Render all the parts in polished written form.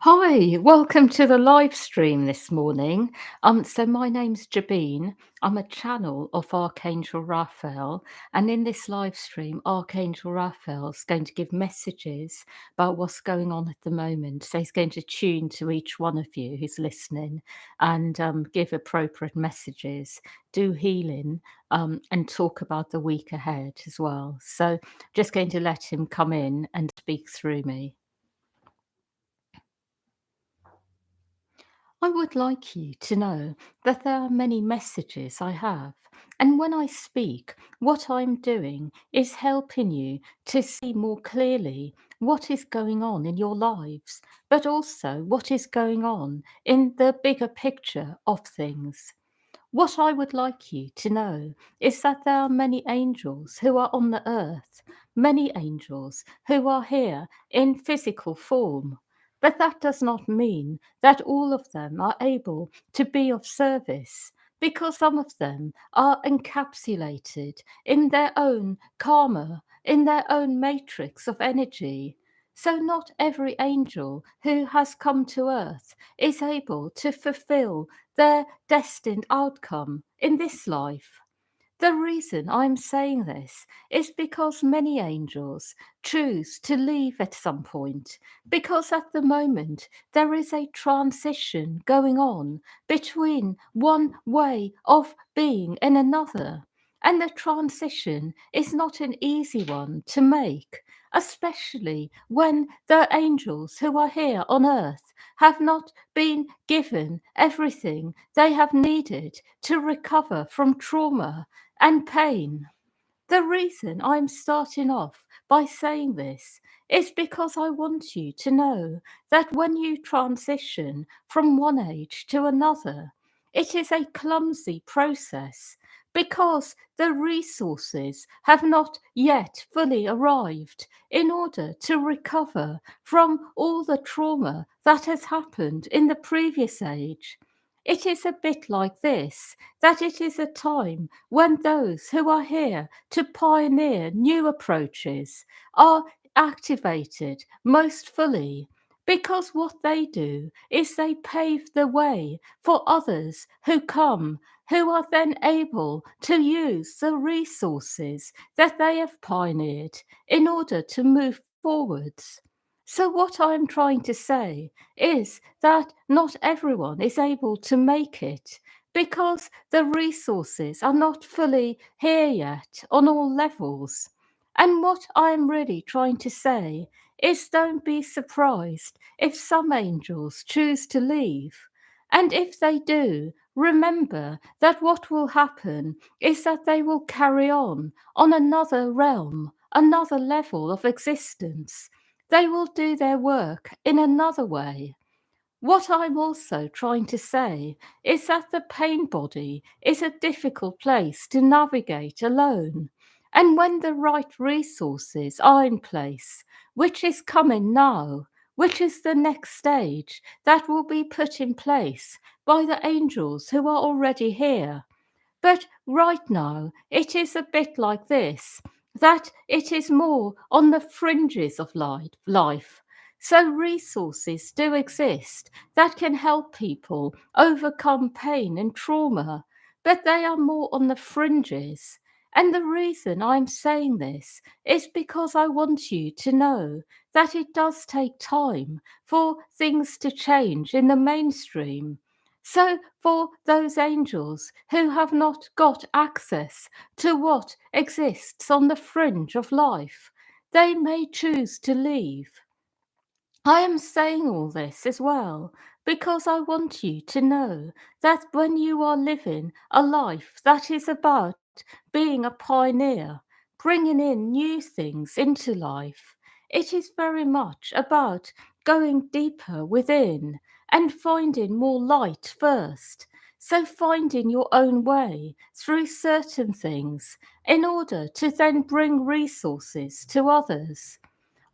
Hi, welcome to the live stream this morning. So my name's Jabeen. I'm a channel of Archangel Raphael, and in this live stream, Archangel Raphael is going to give messages about what's going on at the moment. So he's going to tune to each one of you who's listening and give appropriate messages, do healing, and talk about the week ahead as well. So just going to let him come in and speak through me. I would like you to know that there are many messages I have. And when I speak, what I'm doing is helping you to see more clearly what is going on in your lives, but also what is going on in the bigger picture of things. What I would like you to know is that there are many angels who are on the earth, many angels who are here in physical form. But that does not mean that all of them are able to be of service, because some of them are encapsulated in their own karma, in their own matrix of energy. So, not every angel who has come to earth is able to fulfill their destined outcome in this life. The reason I'm saying this is because many angels choose to leave at some point, because at the moment there is a transition going on between one way of being and another. And the transition is not an easy one to make, especially when the angels who are here on earth have not been given everything they have needed to recover from trauma and pain. The reason I'm starting off by saying this is because I want you to know that when you transition from one age to another, it is a clumsy process because the resources have not yet fully arrived in order to recover from all the trauma that has happened in the previous age. It is a bit like this, that it is a time when those who are here to pioneer new approaches are activated most fully, because what they do is they pave the way for others who come, who are then able to use the resources that they have pioneered in order to move forwards. So, what I'm trying to say is that not everyone is able to make it because the resources are not fully here yet on all levels. And what I'm really trying to say is don't be surprised if some angels choose to leave. And if they do, remember that what will happen is that they will carry on another realm, another level of existence. They will do their work in another way. What I'm also trying to say is that the pain body is a difficult place to navigate alone. And when the right resources are in place, which is coming now, which is the next stage that will be put in place by the angels who are already here. But right now, it is a bit like this, that it is more on the fringes of life. So resources do exist that can help people overcome pain and trauma, but they are more on the fringes. And the reason I'm saying this is because I want you to know that it does take time for things to change in the mainstream. So, for those angels who have not got access to what exists on the fringe of life, they may choose to leave. I am saying all this as well because I want you to know that when you are living a life that is about being a pioneer, bringing in new things into life, it is very much about going deeper within and finding more light first. So, finding your own way through certain things in order to then bring resources to others.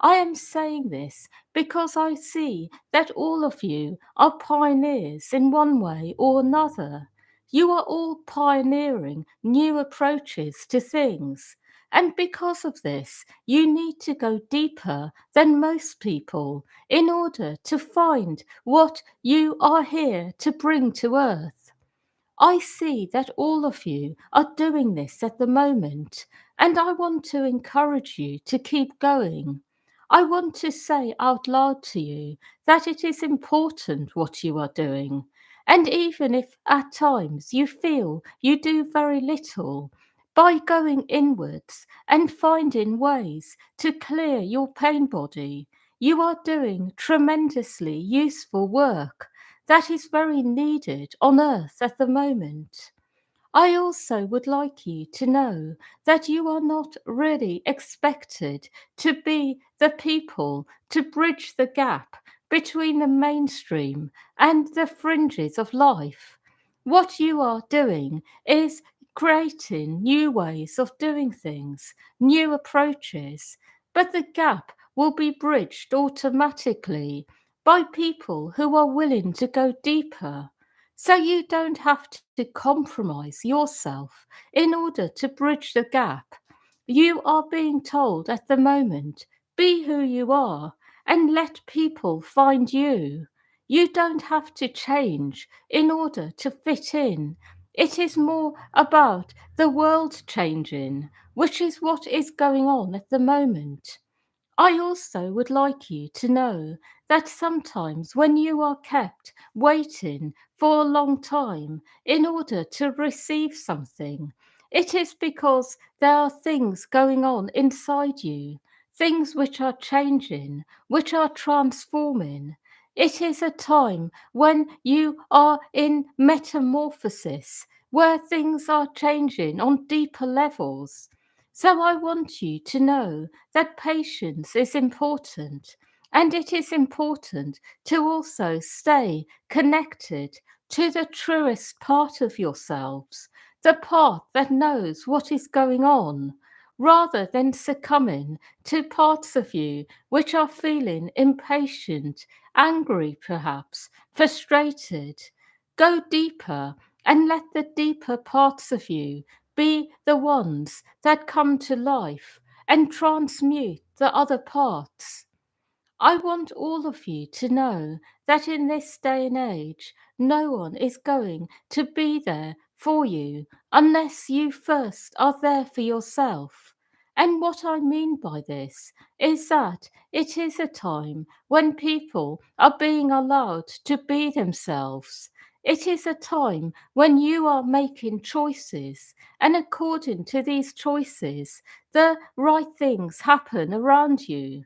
I am saying this because I see that all of you are pioneers in one way or another. You are all pioneering new approaches to things. And because of this, you need to go deeper than most people in order to find what you are here to bring to earth. I see that all of you are doing this at the moment, and I want to encourage you to keep going. I want to say out loud to you that it is important what you are doing. And even if at times you feel you do very little, by going inwards and finding ways to clear your pain body, you are doing tremendously useful work that is very needed on earth at the moment. I also would like you to know that you are not really expected to be the people to bridge the gap between the mainstream and the fringes of life. What you are doing is creating new ways of doing things, new approaches, but the gap will be bridged automatically by people who are willing to go deeper. So you don't have to compromise yourself in order to bridge the gap. You are being told at the moment, be who you are and let people find you. You don't have to change in order to fit in. It is more about the world changing, which is what is going on at the moment. I also would like you to know that sometimes when you are kept waiting for a long time in order to receive something, it is because there are things going on inside you, things which are changing, which are transforming. It is a time when you are in metamorphosis, where things are changing on deeper levels. So I want you to know that patience is important, and it is important to also stay connected to the truest part of yourselves, the part that knows what is going on, rather than succumbing to parts of you which are feeling impatient, angry perhaps, frustrated. Go deeper and let the deeper parts of you be the ones that come to life and transmute the other parts. I want all of you to know that in this day and age, no one is going to be there for you unless you first are there for yourself. And what I mean by this is that it is a time when people are being allowed to be themselves. It is a time when you are making choices, and according to these choices, the right things happen around you.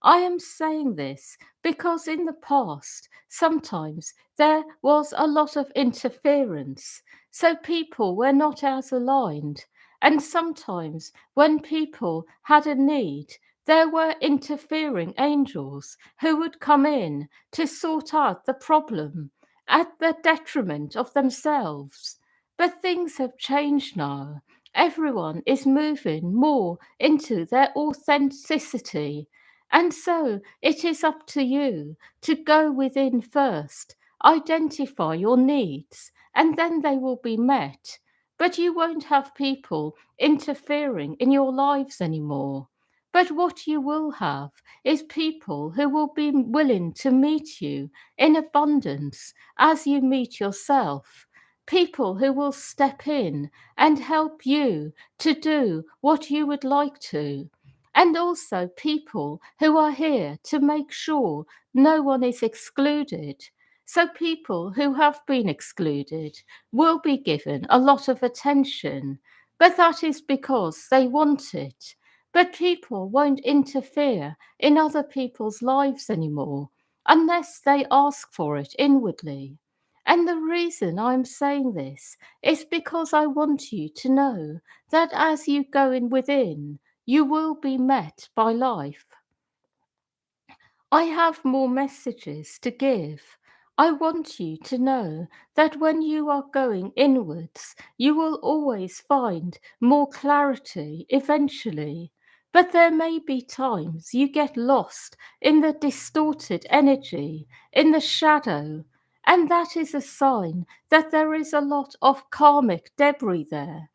I am saying this because in the past, sometimes there was a lot of interference, so people were not as aligned. And sometimes, when people had a need, there were interfering angels who would come in to sort out the problem at the detriment of themselves. But things have changed now. Everyone is moving more into their authenticity, and so it is up to you to go within first, identify your needs, and then they will be met. But you won't have people interfering in your lives anymore. But what you will have is people who will be willing to meet you in abundance as you meet yourself. People who will step in and help you to do what you would like to, and also people who are here to make sure no one is excluded. So, people who have been excluded will be given a lot of attention, but that is because they want it. But people won't interfere in other people's lives anymore unless they ask for it inwardly. And the reason I'm saying this is because I want you to know that as you go in within, you will be met by life. I have more messages to give. I want you to know that when you are going inwards, you will always find more clarity eventually. But there may be times you get lost in the distorted energy, in the shadow, and that is a sign that there is a lot of karmic debris there.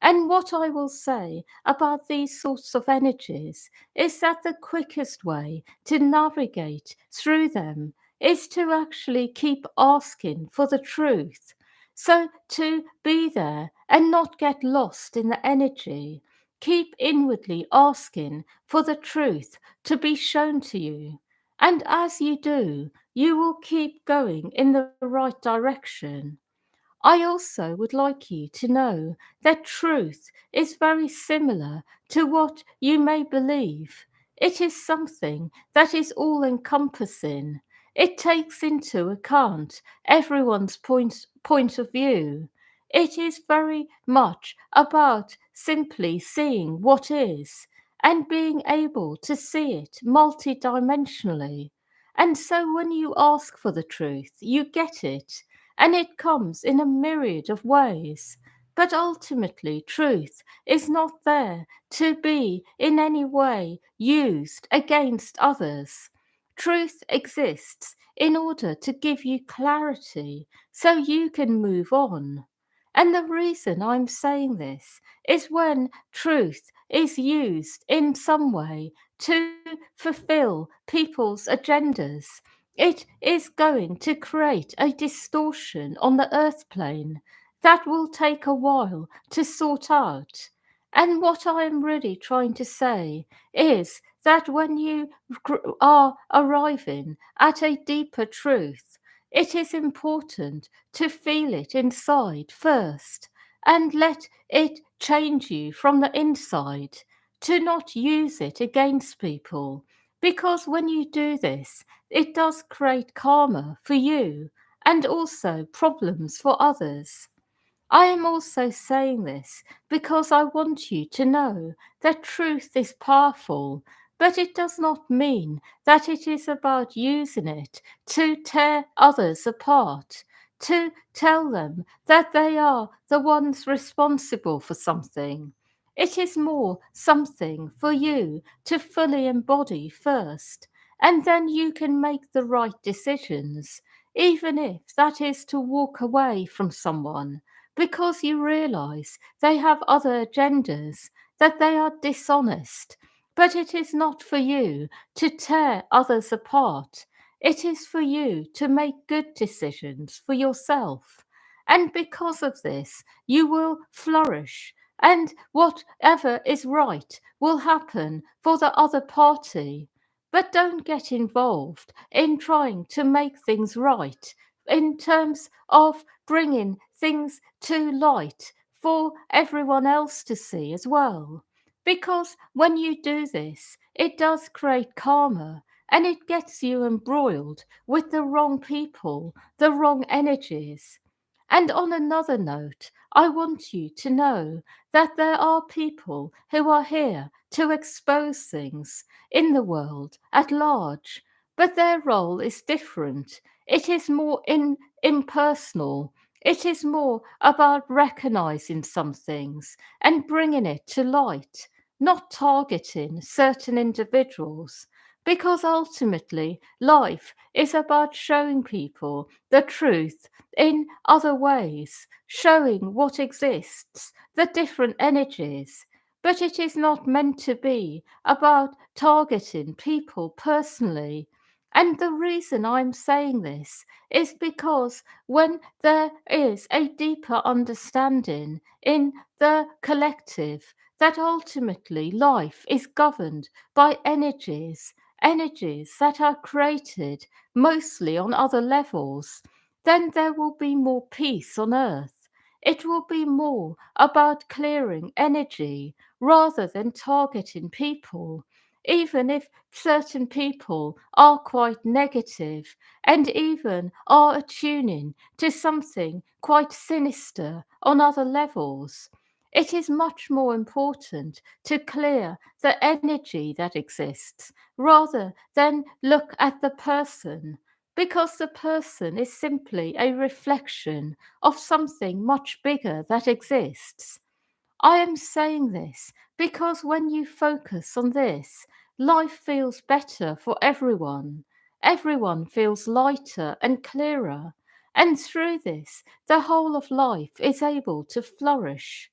And what I will say about these sorts of energies is that the quickest way to navigate through them is to actually keep asking for the truth. So to be there and not get lost in the energy, keep inwardly asking for the truth to be shown to you. And as you do, you will keep going in the right direction. I also would like you to know that truth is very similar to what you may believe. It is something that is all encompassing. It takes into account everyone's point of view. It is very much about simply seeing what is and being able to see it multidimensionally. And so when you ask for the truth, you get it, and it comes in a myriad of ways. But ultimately, truth is not there to be in any way used against others. Truth exists in order to give you clarity so you can move on. And the reason I'm saying this is when truth is used in some way to fulfill people's agendas, it is going to create a distortion on the earth plane that will take a while to sort out. And what I am really trying to say is that when you are arriving at a deeper truth, it is important to feel it inside first and let it change you from the inside, to not use it against people. Because when you do this, it does create karma for you and also problems for others. I am also saying this because I want you to know that truth is powerful, but it does not mean that it is about using it to tear others apart, to tell them that they are the ones responsible for something. It is more something for you to fully embody first, and then you can make the right decisions, even if that is to walk away from someone because you realize they have other agendas, that they are dishonest. But it is not for you to tear others apart. It is for you to make good decisions for yourself. And because of this, you will flourish. And whatever is right will happen for the other party. But don't get involved in trying to make things right in terms of bringing things to light for everyone else to see as well. Because when you do this, it does create karma and it gets you embroiled with the wrong people, the wrong energies. And on another note, I want you to know that there are people who are here to expose things in the world at large, but their role is different. It is more impersonal. It is more about recognizing some things and bringing it to light, not targeting certain individuals. Because ultimately, life is about showing people the truth in other ways, showing what exists, the different energies. But it is not meant to be about targeting people personally. And the reason I'm saying this is because when there is a deeper understanding in the collective that ultimately life is governed by energies, energies that are created mostly on other levels, then there will be more peace on earth. It will be more about clearing energy rather than targeting people, even if certain people are quite negative and even are attuning to something quite sinister on other levels. It is much more important to clear the energy that exists rather than look at the person, because the person is simply a reflection of something much bigger that exists. I am saying this because when you focus on this, life feels better for everyone. Everyone feels lighter and clearer. And through this, the whole of life is able to flourish.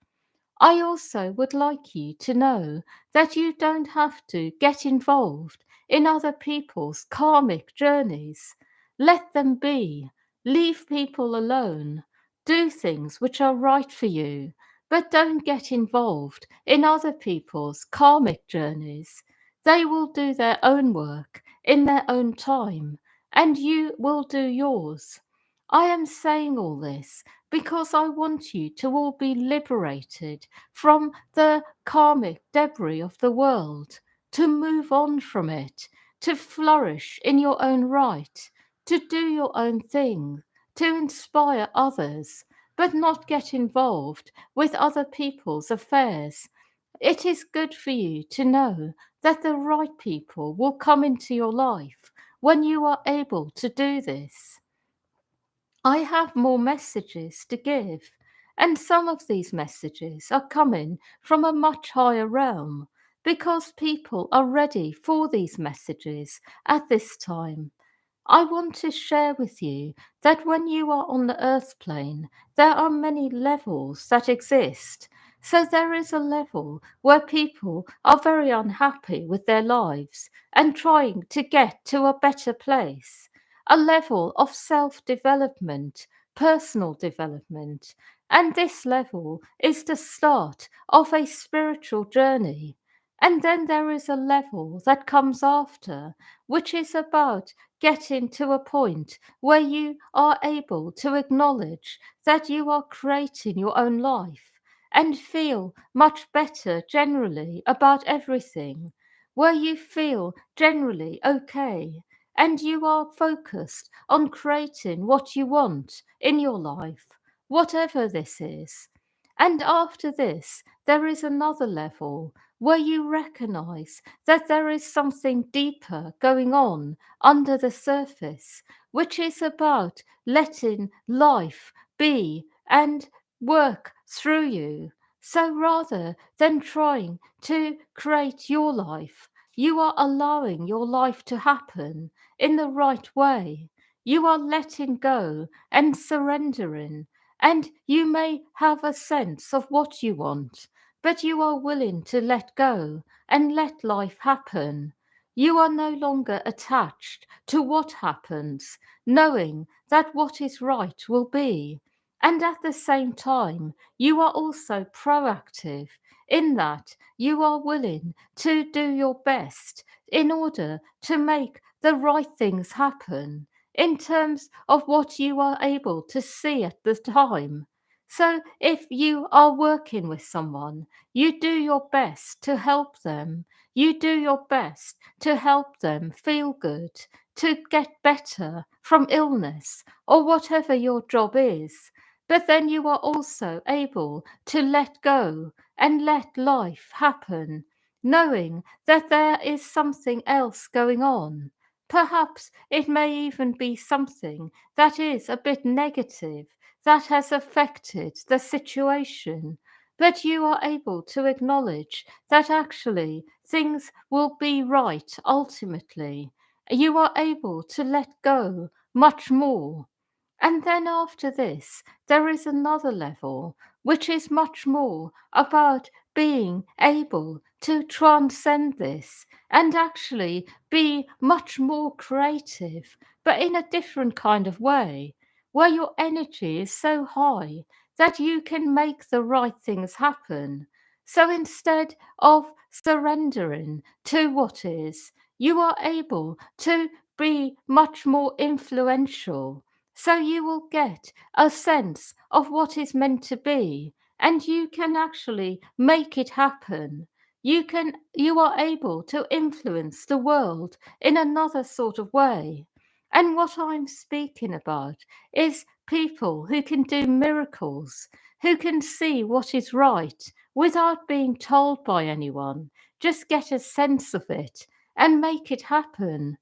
I also would like you to know that you don't have to get involved in other people's karmic journeys. Let them be. Leave people alone. Do things which are right for you, but don't get involved in other people's karmic journeys. They will do their own work in their own time, and you will do yours. I am saying all this because I want you to all be liberated from the karmic debris of the world, to move on from it, to flourish in your own right, to do your own thing, to inspire others, but not get involved with other people's affairs. It is good for you to know that the right people will come into your life when you are able to do this. I have more messages to give, and some of these messages are coming from a much higher realm because people are ready for these messages at this time. I want to share with you that when you are on the earth plane, there are many levels that exist. So there is a level where people are very unhappy with their lives and trying to get to a better place, a level of self development, personal development. And this level is the start of a spiritual journey. And then there is a level that comes after, which is about getting to a point where you are able to acknowledge that you are creating your own life and feel much better generally about everything, where you feel generally okay and you are focused on creating what you want in your life, whatever this is. And after this, there is another level where you recognize that there is something deeper going on under the surface, which is about letting life be and work through you. So rather than trying to create your life, you are allowing your life to happen in the right way. You are letting go and surrendering, and you may have a sense of what you want, but you are willing to let go and let life happen. You are no longer attached to what happens, knowing that what is right will be. And at the same time, you are also proactive in that you are willing to do your best in order to make the right things happen in terms of what you are able to see at the time. So if you are working with someone, you do your best to help them. You do your best to help them feel good, to get better from illness or whatever your job is. But then you are also able to let go and let life happen, knowing that there is something else going on. Perhaps it may even be something that is a bit negative that has affected the situation, but you are able to acknowledge that actually things will be right ultimately. You are able to let go much more. And then after this, there is another level, which is much more about being able to transcend this and actually be much more creative, but in a different kind of way, where your energy is so high that you can make the right things happen. So instead of surrendering to what is, you are able to be much more influential, so you will get a sense of what is meant to be and you can actually make it happen. You are able to influence the world in another sort of way. And what I'm speaking about is people who can do miracles, who can see what is right without being told by anyone. Just get a sense of it and make it happen.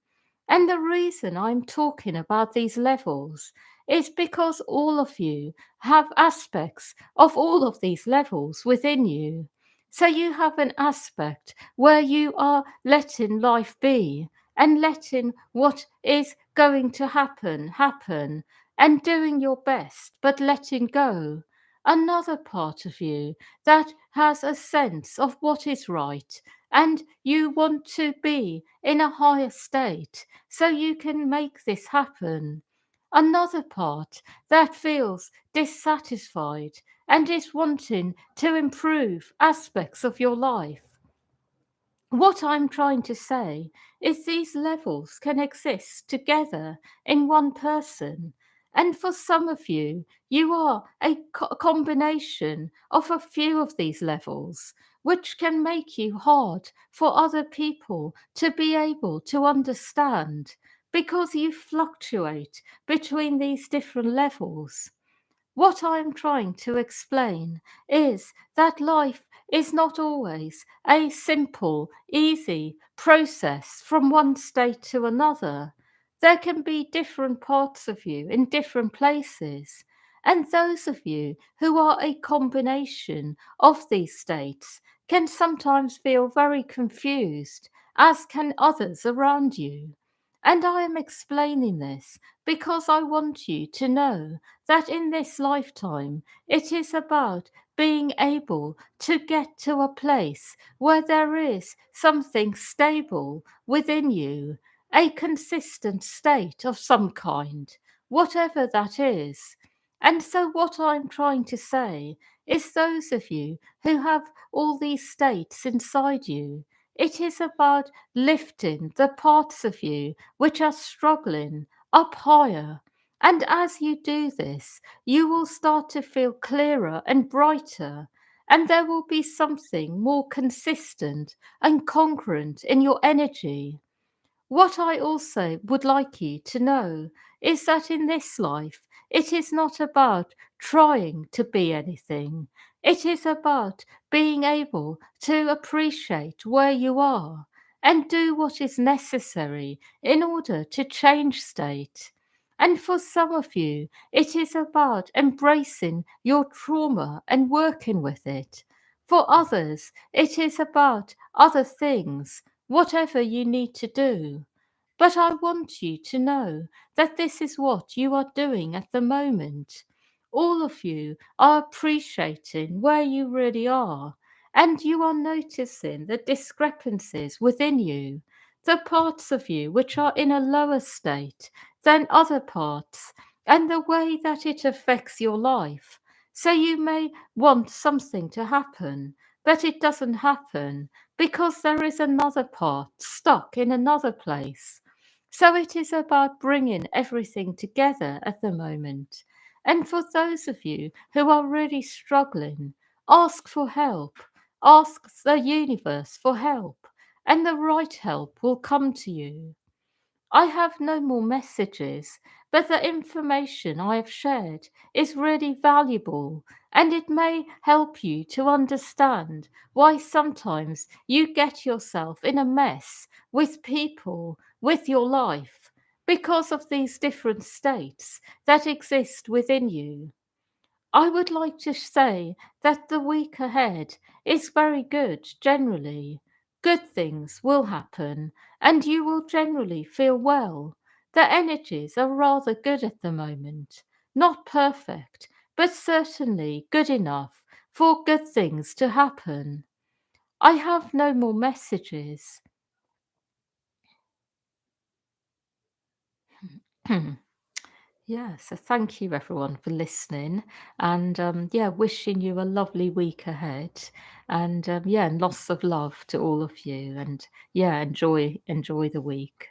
And the reason I'm talking about these levels is because all of you have aspects of all of these levels within you. So you have an aspect where you are letting life be and letting what is going to happen happen and doing your best, but letting go. another part of you that has a sense of what is right, and you want to be in a higher state so you can make this happen. Another part that feels dissatisfied and is wanting to improve aspects of your life. What I'm trying to say is these levels can exist together in one person. And for some of you, you are a combination of a few of these levels, which can make you hard for other people to be able to understand because you fluctuate between these different levels. What I am trying to explain is that life is not always a simple, easy process from one state to another. There can be different parts of you in different places. And those of you who are a combination of these states can sometimes feel very confused, as can others around you. And I am explaining this because I want you to know that in this lifetime it is about being able to get to a place where there is something stable within you, a consistent state of some kind, whatever that is. And so, what I'm trying to say is, those of you who have all these states inside you, it is about lifting the parts of you which are struggling up higher. And as you do this, you will start to feel clearer and brighter, and there will be something more consistent and congruent in your energy. What I also would like you to know is that in this life, it is not about trying to be anything. It is about being able to appreciate where you are and do what is necessary in order to change state. And for some of you, it is about embracing your trauma and working with it. For others, it is about other things, whatever you need to do. But I want you to know that this is what you are doing at the moment. All of you are appreciating where you really are, and you are noticing the discrepancies within you, the parts of you which are in a lower state than other parts, and the way that it affects your life. So you may want something to happen, but it doesn't happen because there is another part stuck in another place. So it is about bringing everything together at the moment. And for those of you who are really struggling, ask for help. Ask the universe for help, and the right help will come to you. I have no more messages, but the information I have shared is really valuable, and it may help you to understand why sometimes you get yourself in a mess with people, with your life, because of these different states that exist within you. I would like to say that the week ahead is very good generally. Good things will happen and you will generally feel well. The energies are rather good at the moment. Not perfect, but certainly good enough for good things to happen. I have no more messages. Yeah, so thank you everyone for listening, and yeah, wishing you a lovely week ahead, and yeah, and lots of love to all of you, and yeah, enjoy the week.